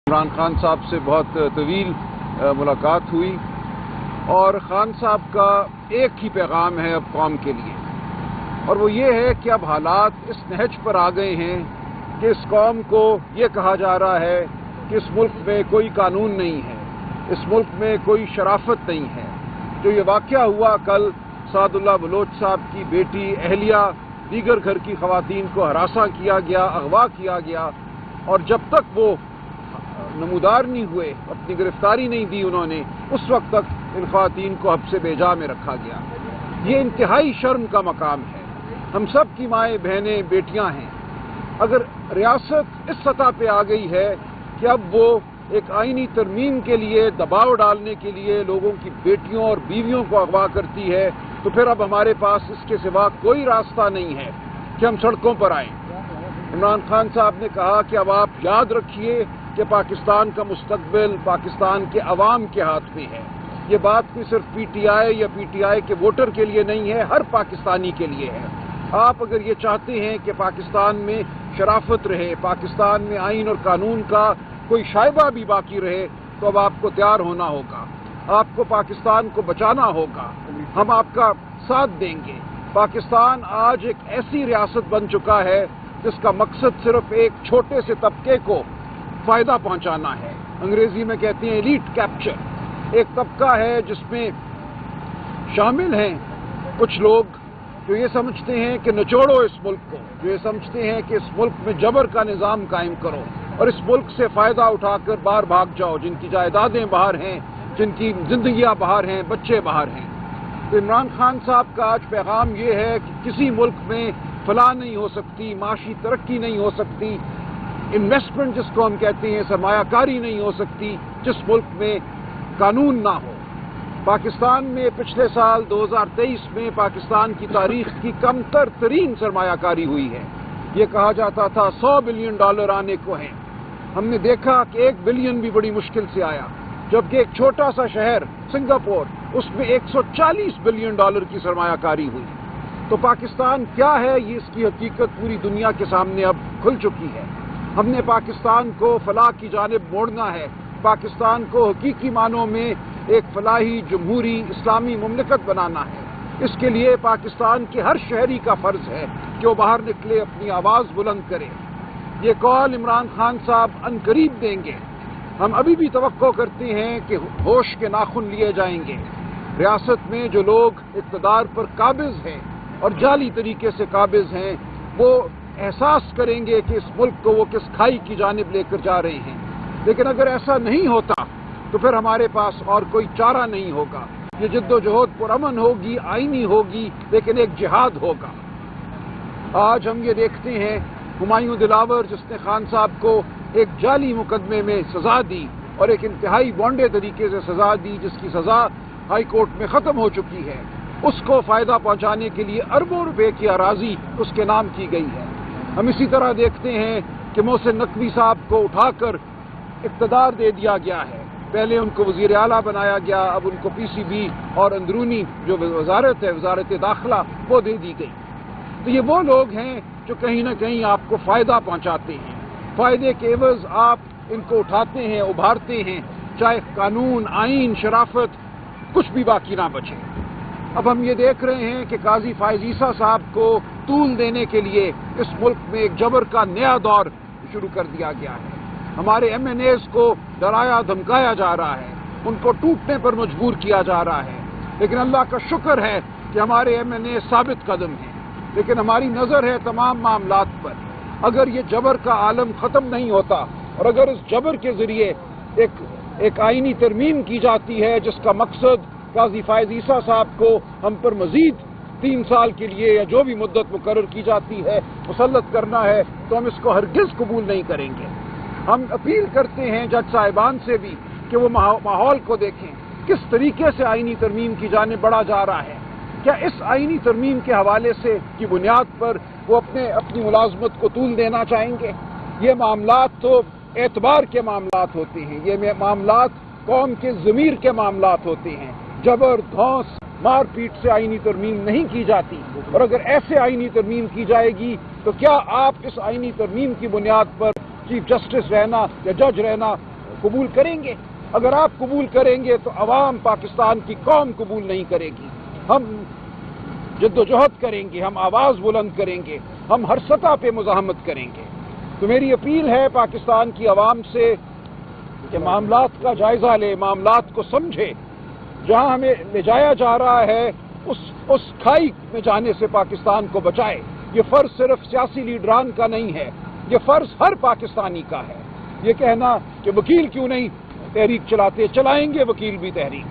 عمران خان صاحب سے بہت طویل ملاقات ہوئی اور خان صاحب کا ایک ہی پیغام ہے اب قوم کے لیے، اور وہ یہ ہے کہ اب حالات اس نہج پر آ گئے ہیں کہ اس قوم کو یہ کہا جا رہا ہے کہ اس ملک میں کوئی قانون نہیں ہے، اس ملک میں کوئی شرافت نہیں ہے۔ جو یہ واقعہ ہوا کل سعد اللہ بلوچ صاحب کی بیٹی اہلیہ دیگر گھر کی خواتین کو ہراساں کیا گیا، اغوا کیا گیا، اور جب تک وہ نمودار نہیں ہوئے، اپنی گرفتاری نہیں دی انہوں نے، اس وقت تک ان خواتین کو حبس بیجا میں رکھا گیا۔ یہ انتہائی شرم کا مقام ہے۔ ہم سب کی مائیں بہنیں بیٹیاں ہیں۔ اگر ریاست اس سطح پہ آ گئی ہے کہ اب وہ ایک آئینی ترمیم کے لیے دباؤ ڈالنے کے لیے لوگوں کی بیٹیوں اور بیویوں کو اغوا کرتی ہے، تو پھر اب ہمارے پاس اس کے سوا کوئی راستہ نہیں ہے کہ ہم سڑکوں پر آئیں۔ عمران خان صاحب نے کہا کہ اب آپ یاد رکھیے کہ پاکستان کا مستقبل پاکستان کے عوام کے ہاتھ میں ہے۔ یہ بات کوئی صرف پی ٹی آئی یا پی ٹی آئی کے ووٹر کے لیے نہیں ہے، ہر پاکستانی کے لیے ہے۔ آپ اگر یہ چاہتے ہیں کہ پاکستان میں شرافت رہے، پاکستان میں آئین اور قانون کا کوئی شائبہ بھی باقی رہے، تو اب آپ کو تیار ہونا ہوگا، آپ کو پاکستان کو بچانا ہوگا۔ ہم آپ کا ساتھ دیں گے۔ پاکستان آج ایک ایسی ریاست بن چکا ہے جس کا مقصد صرف ایک چھوٹے سے طبقے کو فائدہ پہنچانا ہے۔ انگریزی میں کہتے ہیں ایلیٹ کیپچر۔ ایک طبقہ ہے جس میں شامل ہیں کچھ لوگ جو یہ سمجھتے ہیں کہ نچوڑو اس ملک کو، جو یہ سمجھتے ہیں کہ اس ملک میں جبر کا نظام قائم کرو اور اس ملک سے فائدہ اٹھا کر باہر بھاگ جاؤ، جن کی جائیدادیں باہر ہیں، جن کی زندگیاں باہر ہیں، بچے باہر ہیں۔ تو عمران خان صاحب کا آج پیغام یہ ہے کہ کسی ملک میں فلاح نہیں ہو سکتی، معاشی ترقی نہیں ہو سکتی، انویسٹمنٹ جس کو ہم کہتے ہیں سرمایہ کاری نہیں ہو سکتی جس ملک میں قانون نہ ہو۔ پاکستان میں پچھلے سال 2023 میں پاکستان کی تاریخ کی کم ترین سرمایہ کاری ہوئی ہے۔ یہ کہا جاتا تھا $100 بلین آنے کو ہیں۔ ہم نے دیکھا کہ 1 بلین بھی بڑی مشکل سے آیا، جبکہ ایک چھوٹا سا شہر سنگاپور، اس میں $140 بلین کی سرمایہ کاری ہوئی۔ تو پاکستان کیا ہے، یہ اس کی حقیقت پوری دنیا کے سامنے اب کھل چکی ہے۔ ہم نے پاکستان کو فلاح کی جانب موڑنا ہے، پاکستان کو حقیقی معنوں میں ایک فلاحی جمہوری اسلامی مملکت بنانا ہے۔ اس کے لیے پاکستان کے ہر شہری کا فرض ہے کہ وہ باہر نکلے، اپنی آواز بلند کرے۔ یہ کال عمران خان صاحب عنقریب دیں گے۔ ہم ابھی بھی توقع کرتے ہیں کہ ہوش کے ناخن لیے جائیں گے۔ ریاست میں جو لوگ اقتدار پر قابض ہیں اور جعلی طریقے سے قابض ہیں، وہ احساس کریں گے کہ اس ملک کو وہ کس کھائی کی جانب لے کر جا رہے ہیں۔ لیکن اگر ایسا نہیں ہوتا تو پھر ہمارے پاس اور کوئی چارہ نہیں ہوگا۔ یہ جد و جہد پرامن ہوگی، آئینی ہوگی، لیکن ایک جہاد ہوگا۔ آج ہم یہ دیکھتے ہیں ہمایوں دلاور جس نے خان صاحب کو ایک جعلی مقدمے میں سزا دی اور ایک انتہائی وانڈے طریقے سے سزا دی، جس کی سزا ہائی کورٹ میں ختم ہو چکی ہے، اس کو فائدہ پہنچانے کے لیے اربوں روپے کی اراضی اس کے نام کی گئی ہے۔ ہم اسی طرح دیکھتے ہیں کہ محسن نقوی صاحب کو اٹھا کر اقتدار دے دیا گیا ہے۔ پہلے ان کو وزیر اعلیٰ بنایا گیا، اب ان کو پی سی بی اور اندرونی جو وزارت ہے، وزارت داخلہ، وہ دے دی گئی۔ تو یہ وہ لوگ ہیں جو کہیں نہ کہیں آپ کو فائدہ پہنچاتے ہیں۔ فائدے کے عوض آپ ان کو اٹھاتے ہیں، ابھارتے ہیں، چاہے قانون، آئین، شرافت، کچھ بھی باقی نہ بچے۔ اب ہم یہ دیکھ رہے ہیں کہ قاضی فائز عیسیٰ صاحب کو طول دینے کے لیے اس ملک میں ایک جبر کا نیا دور شروع کر دیا گیا ہے۔ ہمارے ایم این ایز کو ڈرایا دھمکایا جا رہا ہے، ان کو ٹوٹنے پر مجبور کیا جا رہا ہے۔ لیکن اللہ کا شکر ہے کہ ہمارے ایم این اے ثابت قدم ہیں، لیکن ہماری نظر ہے تمام معاملات پر۔ اگر یہ جبر کا عالم ختم نہیں ہوتا اور اگر اس جبر کے ذریعے ایک آئینی ترمیم کی جاتی ہے جس کا مقصد قاضی فائز عیسیٰ صاحب کو ہم پر مزید 3 سال کے لیے یا جو بھی مدت مقرر کی جاتی ہے مسلط کرنا ہے، تو ہم اس کو ہرگز قبول نہیں کریں گے۔ ہم اپیل کرتے ہیں جج صاحبان سے بھی کہ وہ ماحول کو دیکھیں، کس طریقے سے آئینی ترمیم کی جانب بڑھا جا رہا ہے۔ کیا اس آئینی ترمیم کے حوالے سے کی بنیاد پر وہ اپنی ملازمت کو طول دینا چاہیں گے؟ یہ معاملات تو اعتبار کے معاملات ہوتے ہیں، یہ معاملات قوم کے ضمیر کے معاملات ہوتے ہیں۔ جبر، دھونس، مار پیٹ سے آئینی ترمیم نہیں کی جاتی، اور اگر ایسے آئینی ترمیم کی جائے گی تو کیا آپ اس آئینی ترمیم کی بنیاد پر چیف جسٹس رہنا یا جج رہنا قبول کریں گے؟ اگر آپ قبول کریں گے تو عوام پاکستان کی قوم قبول نہیں کرے گی. ہم جد و جہد کریں گے، ہم آواز بلند کریں گے، ہم ہر سطح پہ مزاحمت کریں گے. تو میری اپیل ہے پاکستان کی عوام سے کہ معاملات کا جائزہ لے، معاملات کو سمجھے. جہاں ہمیں لے جایا جا رہا ہے اس کھائی میں جانے سے پاکستان کو بچائے. یہ فرض صرف سیاسی لیڈران کا نہیں ہے، یہ فرض ہر پاکستانی کا ہے. یہ کہنا کہ وکیل کیوں نہیں تحریک چلاتے، چلائیں گے وکیل بھی تحریک،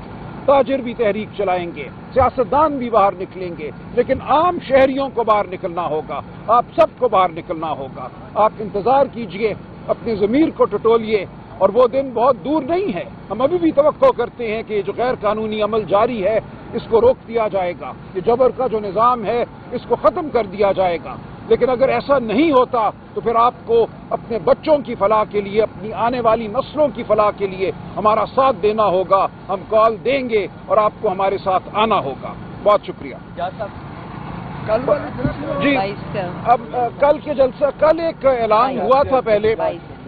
تاجر بھی تحریک چلائیں گے، سیاستدان بھی باہر نکلیں گے، لیکن عام شہریوں کو باہر نکلنا ہوگا. آپ سب کو باہر نکلنا ہوگا. آپ انتظار کیجئے، اپنے ضمیر کو ٹٹولیے، اور وہ دن بہت دور نہیں ہے. ہم ابھی بھی توقع کرتے ہیں کہ یہ جو غیر قانونی عمل جاری ہے اس کو روک دیا جائے گا، یہ جبر کا جو نظام ہے اس کو ختم کر دیا جائے گا. لیکن اگر ایسا نہیں ہوتا تو پھر آپ کو اپنے بچوں کی فلاح کے لیے، اپنی آنے والی نسلوں کی فلاح کے لیے ہمارا ساتھ دینا ہوگا. ہم کال دیں گے اور آپ کو ہمارے ساتھ آنا ہوگا. بہت شکریہ. جی، اب کل کے جلسہ، کل ایک اعلان ہوا تھا پہلے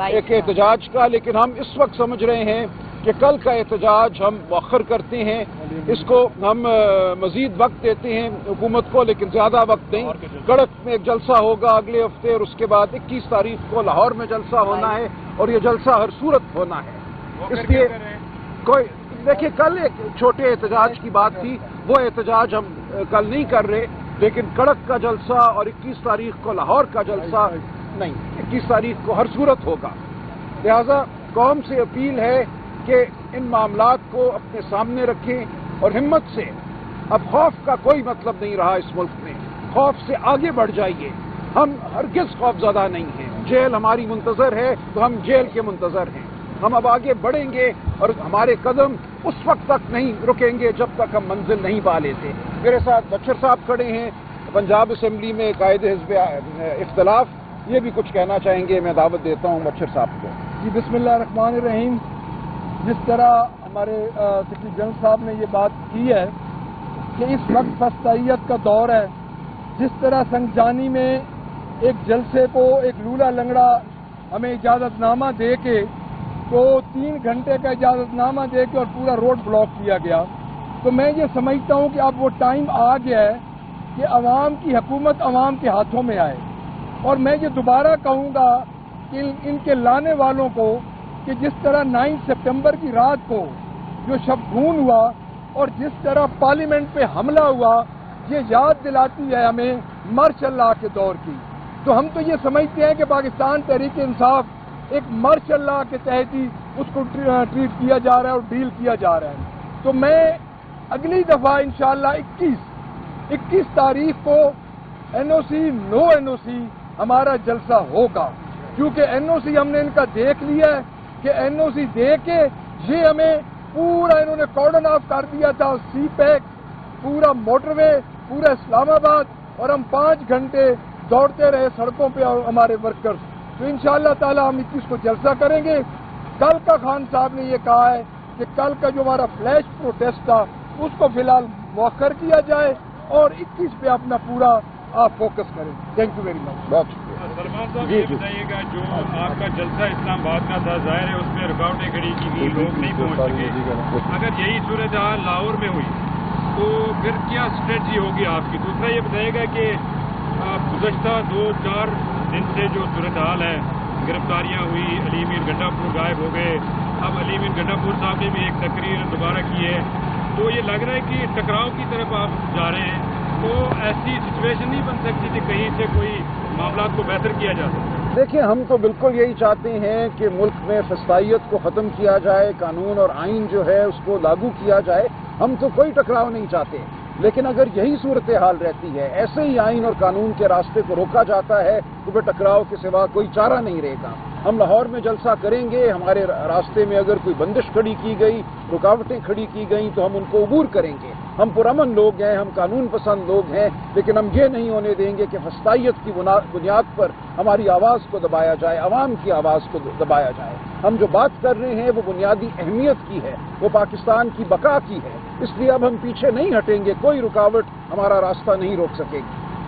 ایک احتجاج کا، لیکن ہم اس وقت سمجھ رہے ہیں کہ کل کا احتجاج ہم مؤخر کرتے ہیں. اس کو ہم مزید وقت دیتے ہیں حکومت کو، لیکن زیادہ وقت نہیں. کڑک میں ایک جلسہ ہوگا اگلے ہفتے، اور اس کے بعد 21 تاریخ کو لاہور میں جلسہ ہونا ہے، اور یہ جلسہ ہر صورت ہونا ہے. اس لیے کوئی دیکھیں، کل ایک چھوٹے احتجاج کی بات تھی، وہ احتجاج ہم کل نہیں کر رہے، لیکن کڑک کا جلسہ اور 21 تاریخ کو لاہور کا جلسہ نہیں، 21 تاریخ کو ہر صورت ہوگا. لہذا قوم سے اپیل ہے کہ ان معاملات کو اپنے سامنے رکھیں اور ہمت سے. اب خوف کا کوئی مطلب نہیں رہا اس ملک میں، خوف سے آگے بڑھ جائیے. ہم ہرگز خوف زدہ نہیں ہیں. جیل ہماری منتظر ہے تو ہم جیل کے منتظر ہیں. ہم اب آگے بڑھیں گے اور ہمارے قدم اس وقت تک نہیں رکیں گے جب تک ہم منزل نہیں پا لیتے. میرے ساتھ بچر صاحب کھڑے ہیں، پنجاب اسمبلی میں قائد حزب اختلاف. یہ بھی کچھ کہنا چاہیں گے. میں دعوت دیتا ہوں بچر صاحب کو. جی، بسم اللہ الرحمن الرحیم. جس طرح ہمارے سیکرٹری جنرل صاحب نے یہ بات کی ہے کہ اس وقت فسطائیت کا دور ہے، جس طرح سنجانی میں ایک جلسے کو ایک لولا لنگڑا ہمیں اجازت نامہ دے کے، تو 3 گھنٹے کا اجازت نامہ دے کے اور پورا روڈ بلاک کیا گیا، تو میں یہ سمجھتا ہوں کہ اب وہ ٹائم آ گیا ہے کہ عوام کی حکومت عوام کے ہاتھوں میں آئے. اور میں یہ دوبارہ کہوں گا کہ ان کے لانے والوں کو کہ جس طرح 9 سپٹمبر کی رات کو جو شبخون ہوا اور جس طرح پارلیمنٹ پہ حملہ ہوا، یہ یاد دلاتی ہے ہمیں مارشل لا کے دور کی. تو ہم تو یہ سمجھتے ہیں کہ پاکستان تحریک انصاف ایک مارشل لا کے تحت ہی اس کو ٹریٹ کیا جا رہا ہے اور ڈیل کیا جا رہا ہے. تو میں اگلی دفعہ انشاءاللہ 21 تاریخ کو NOC نو NOC ہمارا جلسہ ہوگا، کیونکہ NOC ہم نے ان کا دیکھ لیا ہے کہ NOC دے کے یہ ہمیں پورا انہوں نے کارڈن آف کر دیا تھا، سی پیک، پورا موٹر وے، پورا اسلام آباد، اور ہم 5 گھنٹے دوڑتے رہے سڑکوں پہ اور ہمارے ورکرز. تو انشاءاللہ تعالی ہم 21 کو جلسہ کریں گے. کل کا خان صاحب نے یہ کہا ہے کہ کل کا جو ہمارا فلیش پروٹیسٹ تھا اس کو فی الحال مؤخر کیا جائے اور 21 پہ اپنا پورا آپ فوکس کریں. Thank you very much. بہت شکریہ. سلمان صاحب یہ بتائیے گا، جو آپ کا جلسہ اسلام آباد کا تھا، ظاہر ہے اس میں رکاوٹیں کھڑی کی گئی، لوگ نہیں پہنچ سکے. اگر یہی صورتحال لاہور میں ہوئی تو پھر کیا اسٹریٹجی ہوگی آپ کی؟ دوسرا یہ بتائیے گا کہ گزشتہ 2-4 دن سے جو صورتحال ہے، گرفتاریاں ہوئی، علی میر گنڈا پور غائب ہو گئے، اب علی میر گنڈا پور صاحب نے بھی ایک تقریر دوبارہ کی ہے، تو یہ لگ رہا ہے کہ ٹکراؤ کی طرف آپ جا رہے ہیں. تو ایسی سچویشن نہیں بن سکتی کہ کہیں سے کوئی معاملات کو بہتر کیا جا سکتا؟ دیکھیں، ہم تو بالکل یہی چاہتے ہیں کہ ملک میں فسطائیت کو ختم کیا جائے، قانون اور آئین جو ہے اس کو لاگو کیا جائے. ہم تو کوئی ٹکراؤ نہیں چاہتے، لیکن اگر یہی صورتحال رہتی ہے، ایسے ہی آئین اور قانون کے راستے کو روکا جاتا ہے، تو پھر ٹکراؤ کے سوا کوئی چارہ نہیں رہے گا. ہم لاہور میں جلسہ کریں گے. ہمارے راستے میں اگر کوئی بندش کھڑی کی گئی، رکاوٹیں کھڑی کی گئیں، تو ہم ان کو عبور کریں گے. ہم پرامن لوگ ہیں، ہم قانون پسند لوگ ہیں، لیکن ہم یہ نہیں ہونے دیں گے کہ فسطائیت کی بنیاد پر ہماری آواز کو دبایا جائے، عوام کی آواز کو دبایا جائے. ہم جو بات کر رہے ہیں وہ بنیادی اہمیت کی ہے، وہ پاکستان کی بقا کی ہے. اس لیے اب ہم پیچھے نہیں ہٹیں گے، کوئی رکاوٹ ہمارا راستہ نہیں روک سکے گی.